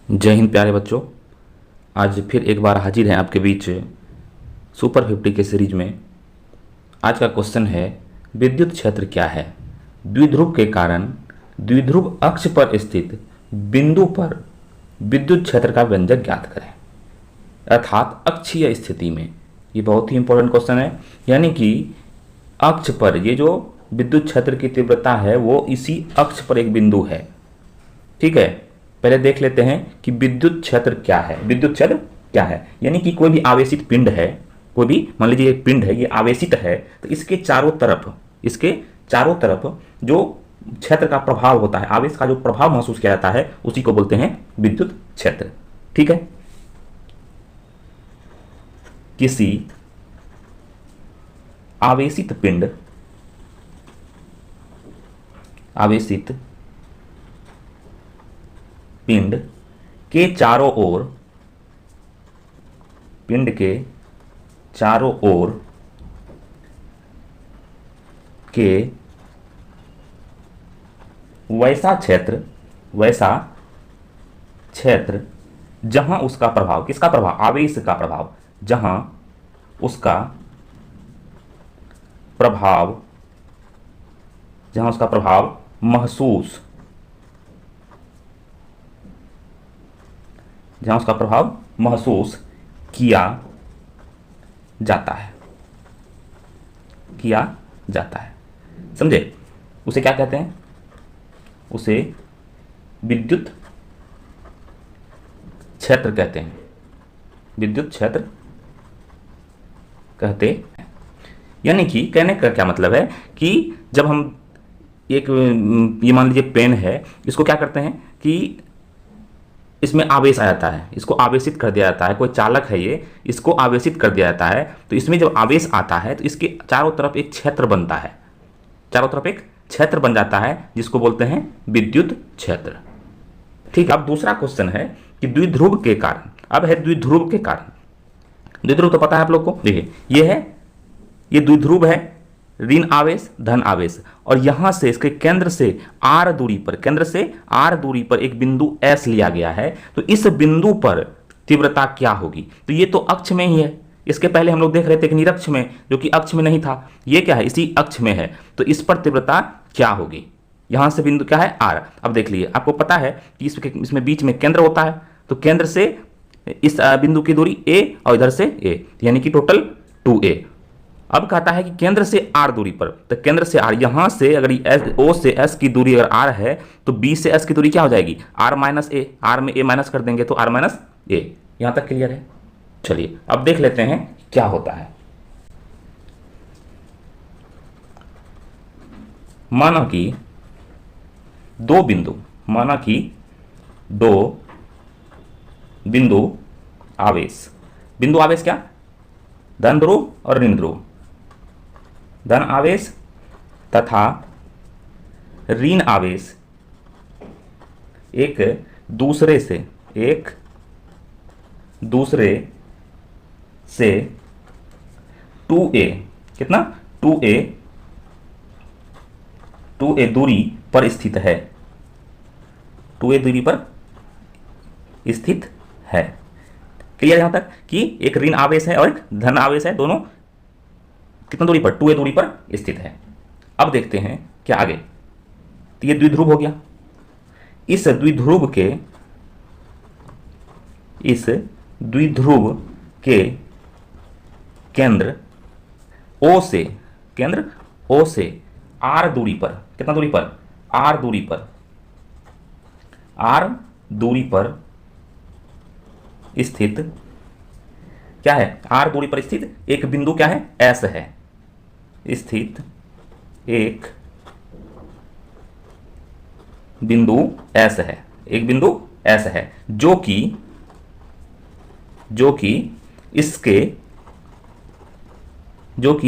जय हिंद प्यारे बच्चों। आज फिर एक बार हाजिर हैं आपके बीच सुपर 50 के सीरीज में। आज का क्वेश्चन है, विद्युत क्षेत्र क्या है? द्विध्रुव के कारण द्विध्रुव अक्ष पर स्थित बिंदु पर विद्युत क्षेत्र का व्यंजक ज्ञात करें, अर्थात अक्षीय स्थिति में। ये बहुत ही इंपॉर्टेंट क्वेश्चन है। यानी कि अक्ष पर ये जो विद्युत क्षेत्र की तीव्रता है वो इसी अक्ष पर एक बिंदु है। ठीक है, पहले देख लेते हैं कि विद्युत क्षेत्र क्या है। विद्युत क्षेत्र क्या है? यानी कि कोई भी आवेशित पिंड है, कोई भी मान लीजिए एक पिंड है, ये आवेशित है, तो इसके चारों तरफ जो क्षेत्र का प्रभाव होता है, आवेश का जो प्रभाव महसूस किया जाता है, उसी को बोलते हैं विद्युत क्षेत्र। ठीक है, किसी आवेशित पिंड के चारों ओर, पिंड के चारों ओर के वैसा क्षेत्र जहां उसका प्रभाव, किसका प्रभाव? आवेश का प्रभाव। जहां उसका प्रभाव महसूस किया जाता है। समझे? उसे क्या कहते हैं? उसे विद्युत क्षेत्र कहते हैं। विद्युत क्षेत्र कहते हैं। यानी कि कहने का क्या मतलब है कि जब हम एक, ये मान लीजिए पेन है, इसको क्या करते हैं कि इसमें आवेश आ जाता है, इसको आवेशित कर दिया जाता है। कोई चालक है ये, इसको आवेशित कर दिया जाता है, तो इसमें जब आवेश आता है तो इसके चारों तरफ एक क्षेत्र बनता है, चारों तरफ एक क्षेत्र बन जाता है, जिसको बोलते हैं विद्युत क्षेत्र। ठीक है, अब दूसरा क्वेश्चन है कि द्विध्रुव के कारण। अब है द्विध्रुव के कारण। द्विध्रुव तो पता है आप लोग को। देखिए ये द्विध्रुव है, ऋण आवेश धन आवेश, और यहां से इसके केंद्र से r दूरी पर एक बिंदु S लिया गया है। तो इस बिंदु पर तीव्रता क्या होगी? तो ये तो अक्ष में ही है। इसके पहले हम लोग देख रहे थे कि निरक्ष में, जो कि अक्ष में नहीं था। ये क्या है? इसी अक्ष में है। तो इस पर तीव्रता क्या होगी? यहां से बिंदु क्या है? r। अब देख लीजिए, आपको पता है कि इसमें बीच में केंद्र होता है, तो केंद्र से इस बिंदु की दूरी a और इधर से a, यानी कि टोटल 2a। अब कहता है कि केंद्र से r दूरी पर, तो केंद्र से r, यहां से अगर O से S की दूरी अगर r है, तो B से S की दूरी क्या हो जाएगी? r minus a। r में a माइनस कर देंगे तो r माइनस a। यहां तक क्लियर है? चलिए अब देख लेते हैं क्या होता है। माना कि दो बिंदु आवेश, बिंदु आवेश क्या? धन ध्रुव और ऋण ध्रुव, धन आवेश तथा ऋण आवेश एक दूसरे से 2a, कितना? 2a दूरी पर स्थित है। 2a दूरी पर स्थित है। क्लियर यहां तक कि एक ऋण आवेश है और एक धन आवेश है, दोनों कितना दूरी पर? 2a दूरी पर स्थित है। अब देखते हैं क्या आगे। तो ये द्विध्रुव हो गया। इस द्विध्रुव के केंद्र O से r दूरी पर, कितना दूरी पर? r दूरी पर स्थित क्या है? r दूरी पर स्थित एक बिंदु क्या है? S है। स्थित एक बिंदु S है, एक बिंदु S है, जो कि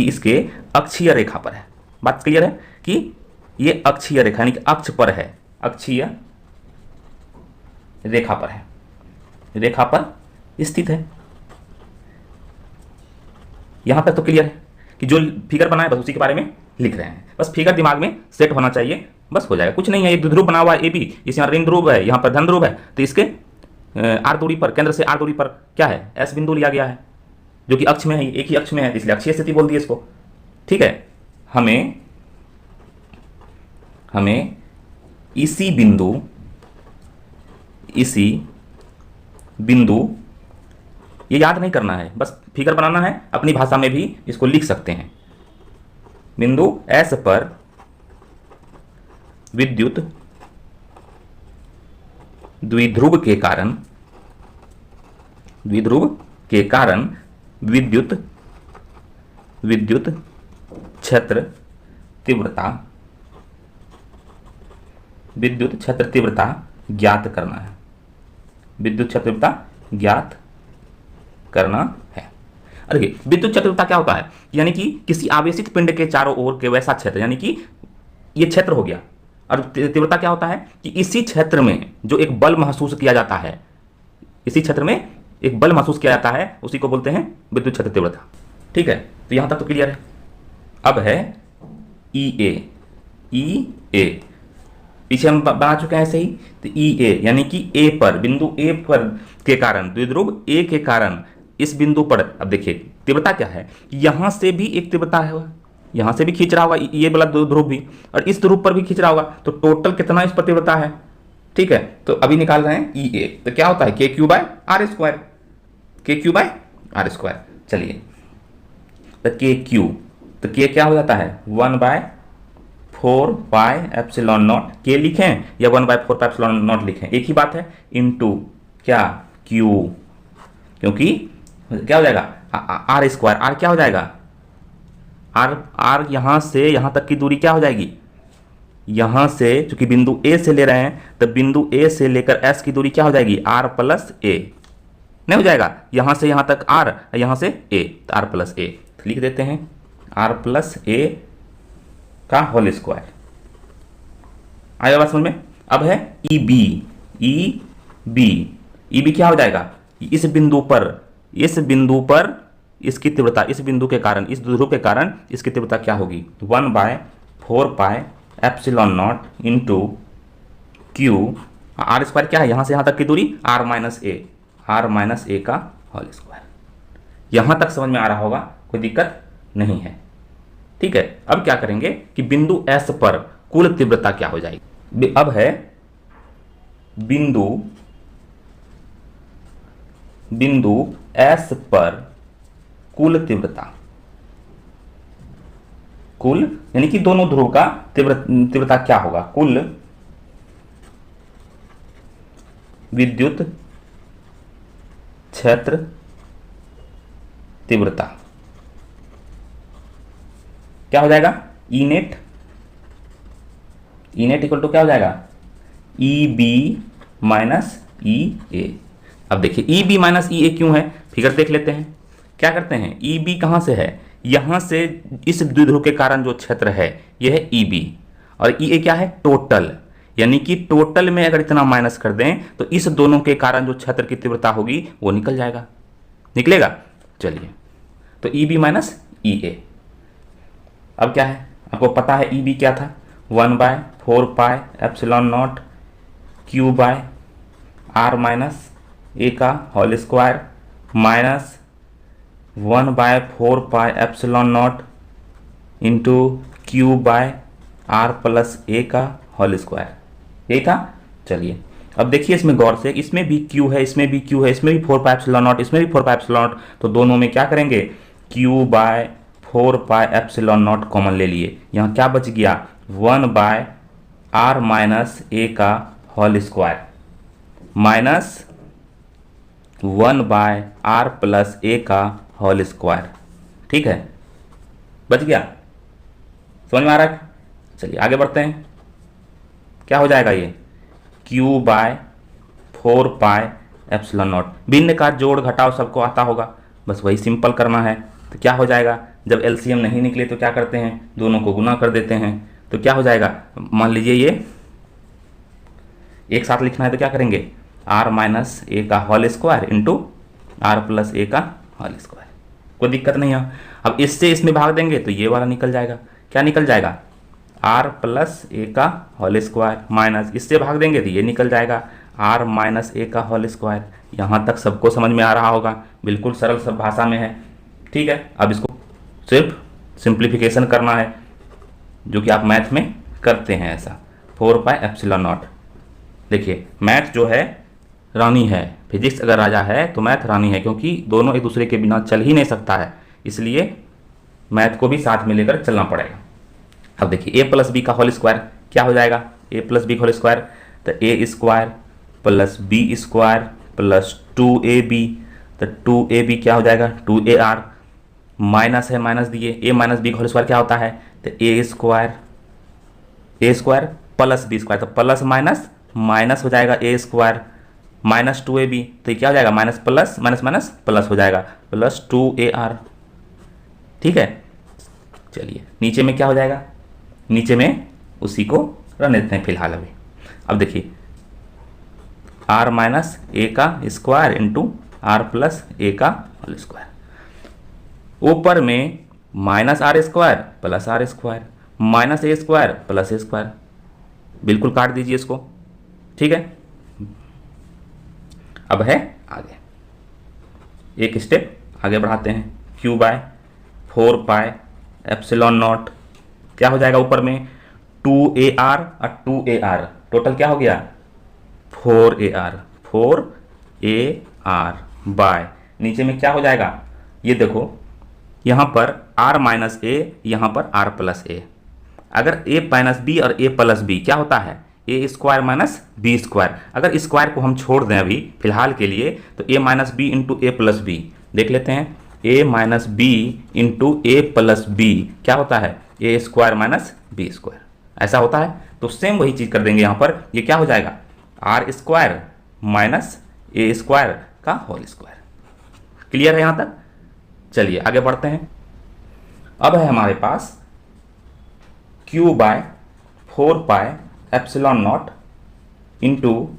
इसके अक्षीय रेखा पर है। बात क्लियर है कि ये अक्षीय रेखा यानी कि अक्ष पर है, अक्षीय रेखा पर स्थित है। यहां तक तो क्लियर है कि जो फिगर बना है बस उसी के बारे में लिख रहे हैं। बस फिगर दिमाग में सेट होना चाहिए, बस हो जाएगा, कुछ नहीं है। एक द्विध्रुव बना हुआ है AB, इस यहाँ ऋण ध्रुव है, यहाँ पर धन ध्रुव है, तो इसके आर दूरी पर, केंद्र से आर दूरी पर क्या है, एस बिंदु लिया गया है जो कि अक्ष में है, एक ही अक्ष में है, इसलिए अक्षीय स्थिति बोल दी इसको। ठीक है, हमें इसी बिंदु ये याद नहीं करना है, बस फिगर बनाना है, अपनी भाषा में भी इसको लिख सकते हैं। बिंदु एस पर विद्युत द्विध्रुव के कारण विद्युत क्षेत्र तीव्रता ज्ञात करना है। विद्युत क्षेत्र तीव्रता ज्ञात करना है। देखिए विद्युत क्षेत्र तीव्रता क्या होता है, यानी कि किसी आवेशित पिंड के चारों ओर के वैसा क्षेत्र, यानी कि ये क्षेत्र हो गया। और तीव्रता क्या होता है कि इसी क्षेत्र में जो एक बल महसूस किया जाता है, इसी क्षेत्र में एक बल महसूस किया जाता है, उसी को बोलते हैं विद्युत क्षेत्र तीव्रता। ठीक है, तो यहां तक तो क्लियर है। अब है ई ए, पीछे हम बना चुके हैं ऐसे ही। तो ई ए यानी कि ए पर, बिंदु ए पर के कारण, द्विध्रुव ए के कारण इस बिंदु पर, अब देखिए तीव्रता क्या है, यहां से भी एक तीव्रता है, यहां से भी खींच रहा होगा ये वाला ध्रुव भी, और इस ध्रुव पर भी खींच रहा होगा, तो टोटल कितना इस पर तीव्रता है। ठीक है, तो अभी निकाल रहे हैं ई ए, तो क्या होता है के क्यू बाय आर स्क्वायर, के क्यू बाय आर स्क्वायर। चलिए तो के क्यू, तो के क्या हो जाता है 1/4πε0, के लिखें या 1/4πε0 लिखें, एक ही बात है, इनटू क्या क्यू, क्योंकि क्या हो जाएगा आर स्क्वायर, आर क्या हो जाएगा आर यहां से यहां तक की दूरी क्या हो जाएगी, यहां से चूंकि बिंदु ए से ले रहे हैं तो बिंदु ए से लेकर एस की दूरी क्या हो जाएगी आर प्लस ए, नहीं हो जाएगा, यहां से यहां तक आर, यहां से ए, तो आर प्लस ए, तो लिख देते हैं आर प्लस ए का होल स्क्वायर। आया बात समझ में। अब है ई बी क्या हो जाएगा, इस बिंदु पर इसकी तीव्रता, इस बिंदु के कारण, इस ध्रुव के कारण इसकी तीव्रता क्या होगी 1/4πε0 इंटू क्यू, आर स्क्वायर क्या है, यहां से यहां तक की दूरी आर माइनस ए का होल स्क्वायर। यहां तक समझ में आ रहा होगा, कोई दिक्कत नहीं है। ठीक है, अब क्या करेंगे कि बिंदु एस पर कुल तीव्रता क्या हो जाएगी। अब है बिंदु एस पर कुल तीव्रता, कुल यानी कि दोनों ध्रुव का तीव्रता क्या होगा, कुल विद्युत क्षेत्र तीव्रता क्या हो जाएगा, ई नेट इक्वल टू क्या हो जाएगा ई बी माइनस ई ए। अब देखिए ई बी माइनस ई ए क्यों है, फिगर देख लेते हैं। क्या करते हैं, ई बी कहां से है, यहां से इस द्विध्रुव के कारण जो क्षेत्र है यह है ई बी, और ई ए क्या है टोटल, यानी कि टोटल में अगर इतना माइनस कर दें तो इस दोनों के कारण जो क्षेत्र की तीव्रता होगी वो निकल जाएगा, निकलेगा। चलिए तो ई बी माइनस ई ए, अब क्या है आपको पता है ई बी क्या था 1/4πε0 क्यू बाय आर माइनस ए का whole square minus 1/4πε0 into q by r plus ए का होल स्क्वायर, यही था। चलिए अब देखिए इसमें गौर से, इसमें भी क्यू है, इसमें भी क्यू है, इसमें भी 4πε0, इसमें भी 4πε0, तो दोनों में क्या करेंगे क्यू बाय 4πε0 कॉमन ले लिए, यहाँ क्या बच गया 1/r माइनस ए का whole square minus 1/r plus ए का होल स्क्वायर। ठीक है, बच गया, समझ में आ रहा है। चलिए आगे बढ़ते हैं, क्या हो जाएगा ये q बाय 4πε0, भिन्न का जोड़ घटाव सबको आता होगा, बस वही सिंपल करना है। तो क्या हो जाएगा, जब एलसीएम नहीं निकले तो क्या करते हैं दोनों को गुना कर देते हैं, तो क्या हो जाएगा, मान लीजिए ये एक साथ लिखना है तो क्या करेंगे r माइनस ए का whole square into are plus ए का होल स्क्वायर, कोई दिक्कत नहीं है। अब इससे इसमें भाग देंगे तो ये वाला निकल जाएगा, क्या निकल जाएगा r प्लस ए का होल स्क्वायर माइनस इससे भाग देंगे तो ये निकल जाएगा आर माइनस ए का होल स्क्वायर। यहाँ तक सबको समझ में आ रहा होगा, बिल्कुल सरल सब भाषा में है। ठीक है, अब इसको सिर्फ सिंप्लीफिकेशन करना है, जो कि आप मैथ में करते हैं ऐसा। 4 पाई एप्सिलॉन नॉट। देखिए मैथ जो है रानी है, फिजिक्स अगर राजा है तो मैथ रानी है, क्योंकि दोनों एक दूसरे के बिना चल ही नहीं सकता है, इसलिए मैथ को भी साथ में लेकर चलना पड़ेगा। अब देखिए ए प्लस बी का होल स्क्वायर क्या हो जाएगा, ए प्लस बी का होल स्क्वायर, तो a square plus b square plus 2ab, तो 2ab क्या हो जाएगा 2ar, माइनस है माइनस दिए, ए माइनस बी का होल स्क्वायर क्या होता है, तो a square plus b square, तो प्लस माइनस माइनस हो जाएगा ए स्क्वायर माइनस 2ab, तो ये क्या हो जाएगा minus plus minus minus plus हो जाएगा प्लस 2ar। ठीक है, चलिए नीचे में क्या हो जाएगा, नीचे में उसी को रहने देते हैं फिलहाल अभी। अब देखिए आर माइनस ए का स्क्वायर इंटू आर प्लस ए का होल स्क्वायर, ऊपर में minus R square plus R square minus A square plus A square, बिल्कुल काट दीजिए इसको। ठीक है, अब है आगे, एक स्टेप आगे बढ़ाते हैं। Q by 4 pi epsilon naught क्या हो जाएगा, ऊपर में 2ar और 2ar, टोटल क्या हो गया 4ar बाय, नीचे में क्या हो जाएगा, ये देखो यहाँ पर r माइनस ए, यहाँ पर r प्लस ए, अगर a माइनस बी और a प्लस बी क्या होता है A square minus B square, अगर स्क्वायर को हम छोड़ दें अभी फिलहाल के लिए, तो a minus B into A plus B देख लेते हैं, a minus B into A plus B क्या होता है A square minus B square, ऐसा होता है। तो सेम वही चीज़ कर देंगे यहाँ पर, ये क्या हो जाएगा आर स्क्वायर माइनस ए स्क्वायर का होल स्क्वायर। क्लियर है यहाँ तक? चलिए आगे बढ़ते हैं। अब है हमारे पास q by 4 pi epsilon naught into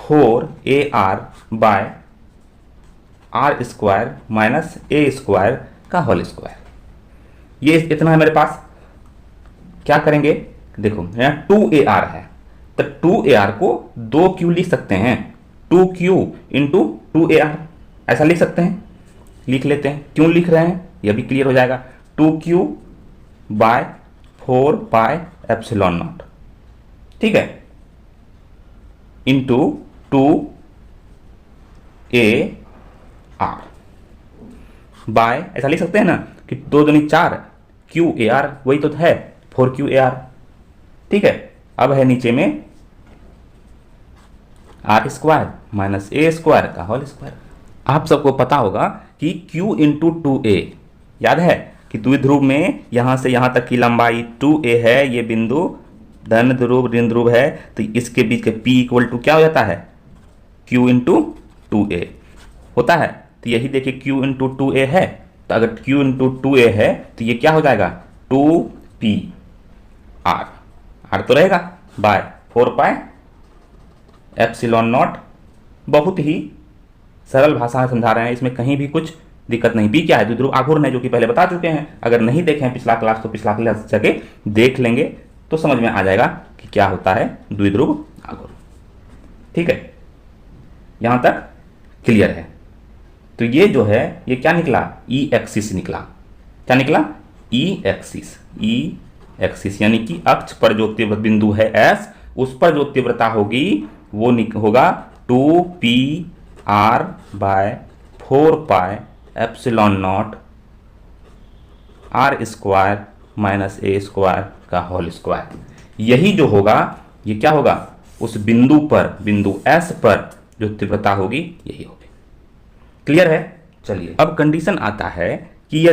4ar by r square minus A square का होल स्क्वायर। ये इतना है मेरे पास, क्या करेंगे देखो यहाँ 2ar है, तो 2ar को 2q लिख सकते हैं, 2q इंटू 2ar ऐसा लिख सकते हैं, लिख लेते हैं। क्यों लिख रहे हैं यह भी क्लियर हो जाएगा, 2q bye 4 pi epsilon not, ठीक है, इंटू 2ar बाय ऐसा लिख सकते हैं ना कि 2 दूनी 4 QAR वही तो है 4QAR। ठीक है, अब है नीचे में आर स्क्वायर माइनस ए स्क्वायर का होल स्क्वायर। आप सबको पता होगा कि Q इंटू 2a, याद है कि द्विध्रुव में यहां से यहां तक की लंबाई 2a है, ये बिंदु धन ध्रुव ऋण ध्रुव है, तो इसके बीच के P इक्वल टू क्या हो जाता है Q इंटू 2a होता है। तो यही देखिए Q इंटू 2a है, तो अगर Q इंटू 2a है तो ये क्या हो जाएगा 2PR, R तो रहेगा बाय 4 पाई एप्सिलॉन नॉट। बहुत ही सरल भाषा में समझा रहे हैं, इसमें कहीं भी कुछ दिक्कत नहीं। पी क्या है द्विध्रुव आघूर्ण है, जो कि पहले बता चुके हैं, अगर नहीं देखे हैं पिछला क्लास तो पिछला क्लास जाके देख लेंगे तो समझ में आ जाएगा कि क्या होता है द्विध्रुव आघूर्ण। ठीक है, यहां तक क्लियर है। तो ये जो है ये क्या निकला ई एक्सिस निकला, क्या निकला ई एक्सिस, यानी कि अक्ष पर जो तीव्र बिंदु है S, उस पर जो तीव्रता होगी वो होगा 2PR by 4 pi epsilon naught R square minus A square का होल स्क्वायर। यही जो होगा ये क्या होगा उस बिंदु पर, बिंदु S पर जो तीव्रता होगी यही होगी। क्लियर है? चलिए अब कंडीशन आता है कि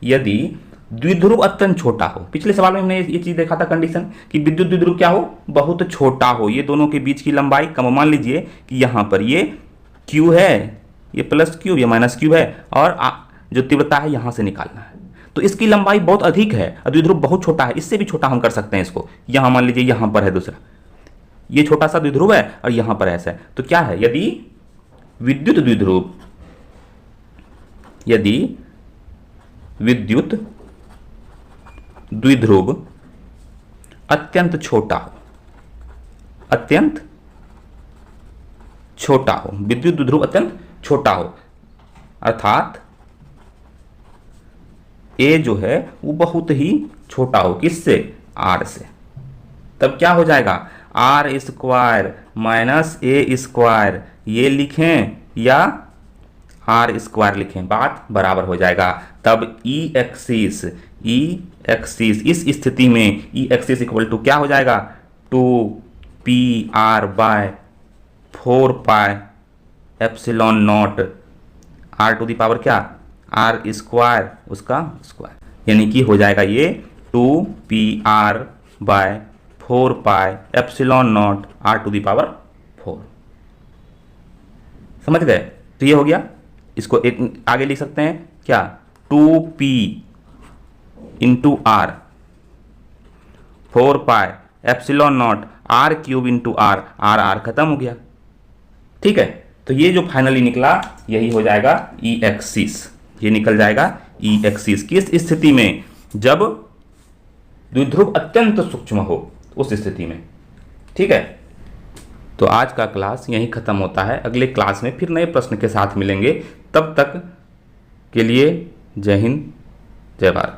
यदि द्विध्रुव अत्यंत छोटा हो, पिछले सवाल में हमने ये चीज देखा था कंडीशन कि विद्युत द्विध्रुव क्या हो बहुत छोटा हो, ये दोनों के बीच की लंबाई कम, मान लीजिए कि यहां पर ये Q है, ये प्लस Q, ये माइनस Q है, और जो तीव्रता है यहां से निकालना है, तो इसकी लंबाई बहुत अधिक है, द्विध्रुव बहुत छोटा है, इससे भी छोटा हम कर सकते हैं इसको। यहां मान लीजिए यहां पर है दूसरा, ये छोटा सा द्विध्रुव है और यहां पर ऐसा है, तो क्या है यदि विद्युत द्विध्रुव अत्यंत छोटा हो, अत्यंत छोटा हो, विद्युत द्विध्रुव अत्यंत छोटा हो, अर्थात ए जो है वो बहुत ही छोटा हो, किससे? आर से। तब क्या हो जाएगा? आर स्क्वायर माइनस ए स्क्वायर, ये लिखें या आर स्क्वायर लिखें, बात बराबर हो जाएगा। तब ई एक्सिस इस स्थिति में ई एक्सिस इक्वल टू क्या हो जाएगा? 2πr by 4π epsilon naught r to the power क्या? आर स्क्वायर, उसका स्क्वायर, यानी कि हो जाएगा ये 2πr by 4π epsilon naught r to the power 4। समझ गए? तो ये हो गया। इसको एक आगे लिख सकते हैं क्या? 2p into r 4π epsilon naught r cube into r, r खत्म हो गया। ठीक है, तो ये जो फाइनली निकला यही हो जाएगा ई एक्सिस, ये निकल जाएगा ई एक्सिस। किस स्थिति में? जब द्विध्रुव अत्यंत सूक्ष्म हो, उस स्थिति में। ठीक है, तो आज का क्लास यहीं खत्म होता है। अगले क्लास में फिर नए प्रश्न के साथ मिलेंगे। तब तक के लिए जय हिंद, जय भारत।